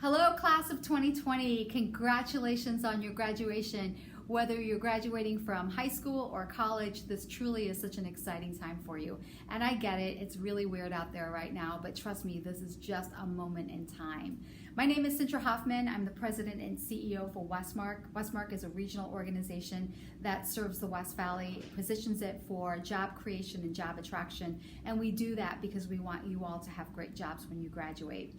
Hello, class of 2020. Congratulations on your graduation. Whether you're graduating from high school or college, this truly is such an exciting time for you. And I get it, it's really weird out there right now, but trust me, this is just a moment in time. My name is Sintra Hoffman. I'm the president and CEO for WESTMARC. WESTMARC is a regional organization that serves the West Valley, positions it for job creation and job attraction. And we do that because we want you all to have great jobs when you graduate.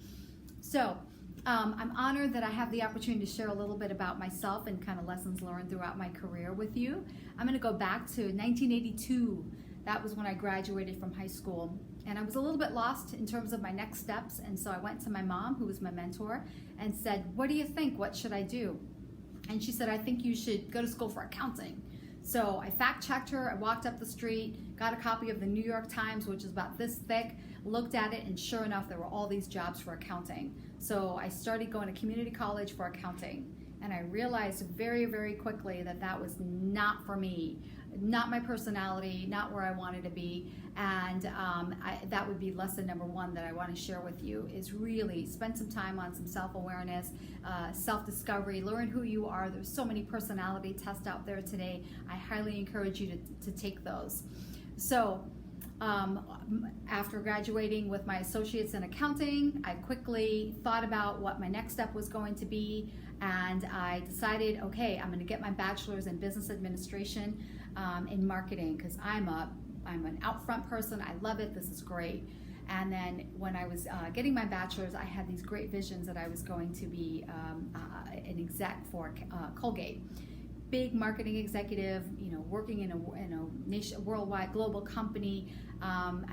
So, I'm honored that I have the opportunity to share a little bit about myself and kind of lessons learned throughout my career with you. I'm going to go back to 1982. That was when I graduated from high school. And I was a little bit lost in terms of my next steps. And so I went to my mom, who was my mentor, and said, "What do you think? What should I do?" And she said, "I think you should go to school for accounting." So I fact-checked her, I walked up the street, got a copy of the New York Times, which is about this thick, looked at it, and sure enough, there were all these jobs for accounting. So I started going to community college for accounting. And I realized very, very quickly that that was not for me, not my personality, not where I wanted to be. And that would be lesson number one that I want to share with you, is really spend some time on some self-awareness, self-discovery, learn who you are. There's so many personality tests out there today. I highly encourage you to take those. So after graduating with my associates in accounting, I quickly thought about what my next step was going to be, and I decided, okay, I'm going to get my bachelor's in business administration in marketing, because I'm an out front person. I love it. This is great. And then when I was getting my bachelor's, I had these great visions that I was going to be an exec for Colgate. Big marketing executive, working in a worldwide global company.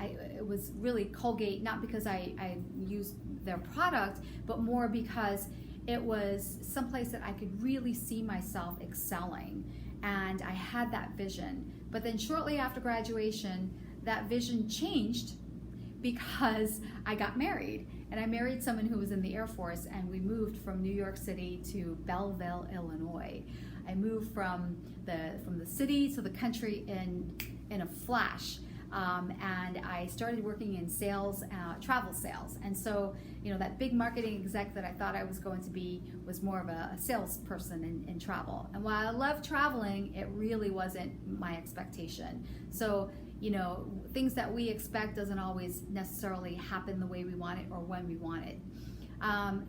It was really Colgate, not because I used their product, but more because it was someplace that I could really see myself excelling. And I had that vision. But then shortly after graduation, that vision changed because I got married. And I married someone who was in the Air Force, and we moved from New York City to Belleville, Illinois. I moved from the city to the country in a flash. And I started working in sales, travel sales. And so, that big marketing exec that I thought I was going to be was more of a salesperson in travel. And while I love traveling, it really wasn't my expectation. So, things that we expect doesn't always necessarily happen the way we want it or when we want it.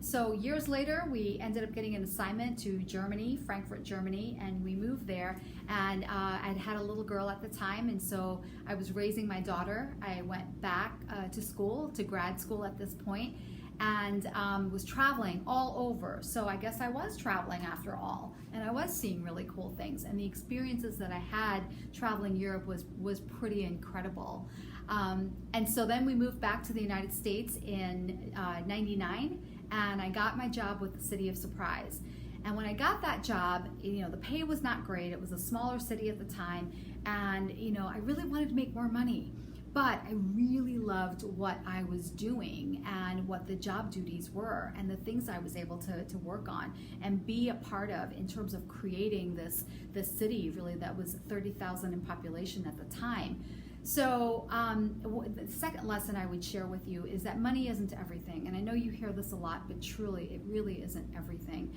So years later, we ended up getting an assignment to Germany, Frankfurt, Germany, and we moved there. And I'd had a little girl at the time, and so I was raising my daughter. I went back to school, to grad school at this point, and was traveling all over. So I guess I was traveling after all, and I was seeing really cool things. And the experiences that I had traveling Europe was pretty incredible. And so then we moved back to the United States in '99, and I got my job with the City of Surprise. And when I got that job, the pay was not great. It was a smaller city at the time, and I really wanted to make more money. But I really loved what I was doing and what the job duties were and the things I was able to work on and be a part of in terms of creating this city really that was 30,000 in population at the time. So the second lesson I would share with you is that money isn't everything. And I know you hear this a lot, but truly, it really isn't everything.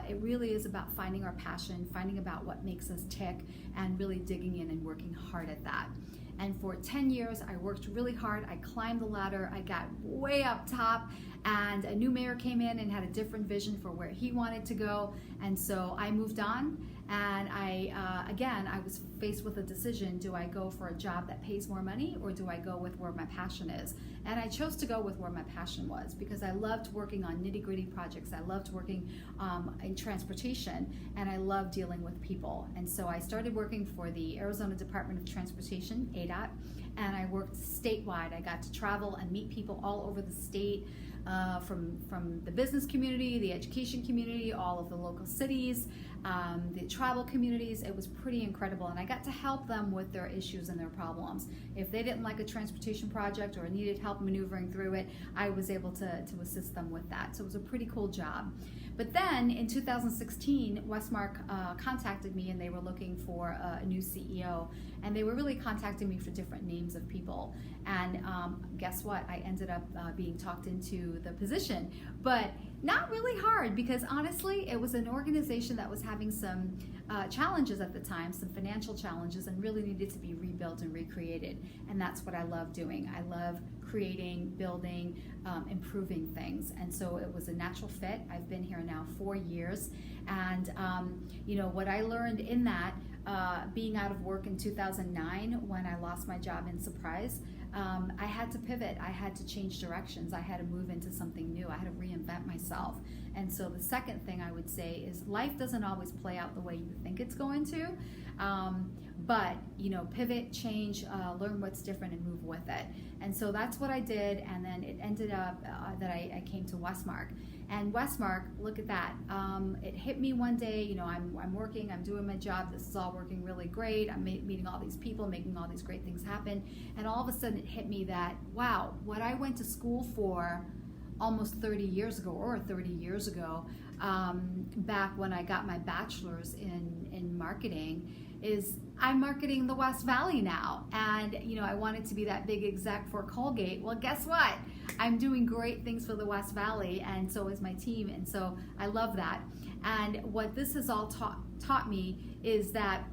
It really is about finding our passion, finding about what makes us tick, and really digging in and working hard at that. And for 10 years, I worked really hard. I climbed the ladder. I got way up top, and a new mayor came in and had a different vision for where he wanted to go. And so I moved on, and I was faced with a decision. Do I go for a job that pays more money, or do I go with where my passion is? And I chose to go with where my passion was, because I loved working on nitty-gritty projects. I loved working in transportation, and I loved dealing with people. And so I started working for the Arizona Department of Transportation, ADOT, and I worked statewide. I got to travel and meet people all over the state, from the business community, the education community, all of the local cities, the tribal communities. It was pretty incredible, and I got to help them with their issues and their problems. If they didn't like a transportation project or needed help maneuvering through it, I was able to assist them with that. So it was a pretty cool job. But then in 2016, WESTMARC contacted me, and they were looking for a new CEO, and they were really contacting me for different names of people. And guess what? I ended up being talked into the position. But Not really hard, because honestly, it was an organization that was having some challenges at the time, some financial challenges, and really needed to be rebuilt and recreated. And that's what I love doing. I love creating, building, improving things. And so it was a natural fit. I've been here now 4 years. And what I learned in that, being out of work in 2009 when I lost my job in Surprise, I had to pivot. I had to change directions. I had to move into something new. I had to reinvent myself. And so the second thing I would say is life doesn't always play out the way you think it's going to. But pivot, change, learn what's different, and move with it. And so that's what I did. And then it ended up that I came to WESTMARC. And WESTMARC, look at that. It hit me one day. I'm working, I'm doing my job. This is all working really great. I'm meeting all these people, making all these great things happen. And all of a sudden it hit me that, wow, what I went to school for almost 30 years ago, back when I got my bachelor's in marketing, is I'm marketing the West Valley now. And I wanted to be that big exec for Colgate. Well, guess what? I'm doing great things for the West Valley, and so is my team. And so I love that. And what this has all taught me is that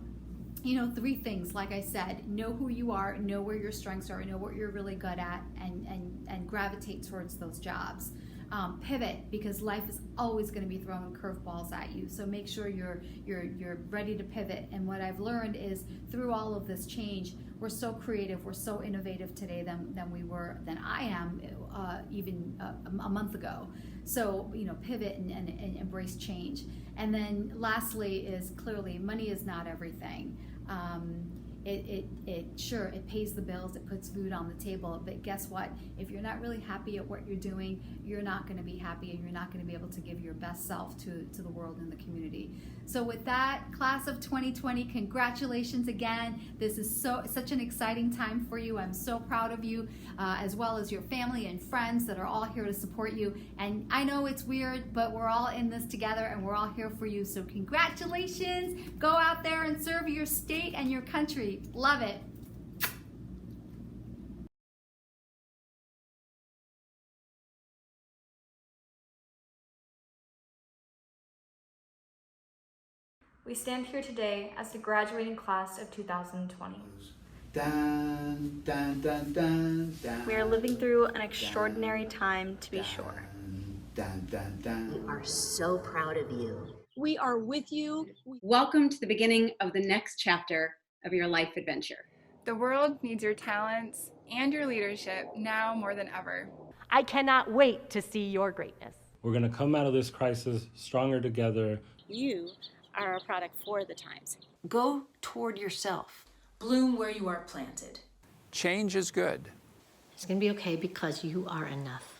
3 things, like I said: know who you are, know where your strengths are, know what you're really good at, and gravitate towards those jobs. Pivot, because life is always going to be throwing curveballs at you. So make sure you're ready to pivot. And what I've learned is through all of this change, we're so creative, we're so innovative today than I am even a month ago. So pivot and embrace change. And then lastly is clearly money is not everything. It pays the bills, it puts food on the table, but guess what? If you're not really happy at what you're doing, you're not going to be happy, and you're not going to be able to give your best self to the world and the community. So with that, class of 2020, congratulations again. This is such an exciting time for you. I'm so proud of you, as well as your family and friends that are all here to support you. And I know it's weird, but we're all in this together, and we're all here for you. So congratulations. Go out there and serve your state and your country. Love it. We stand here today as the graduating class of 2020. Dun, dun, dun, dun, dun, We are living through an extraordinary time, to be sure. dun, dun, dun. We are so proud of you. We are with you. Welcome to the beginning of the next chapter of your life adventure. The world needs your talents and your leadership now more than ever. I cannot wait to see your greatness. We're going to come out of this crisis stronger together. You are a product for the times. Go toward yourself. Bloom where you are planted. Change is good. It's going to be okay because you are enough.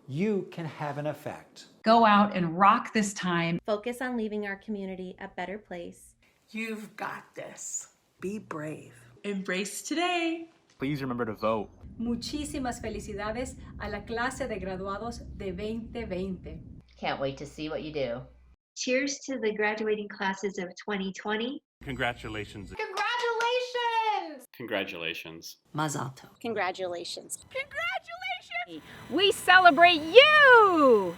You can have an effect. Go out and rock this time. Focus on leaving our community a better place. You've got this. Be brave. Embrace today. Please remember to vote. Muchísimas felicidades a la clase de graduados de 2020. Can't wait to see what you do. Cheers to the graduating classes of 2020. Congratulations. Congratulations. Congratulations. Mazel tov. Congratulations. Congratulations. We celebrate you.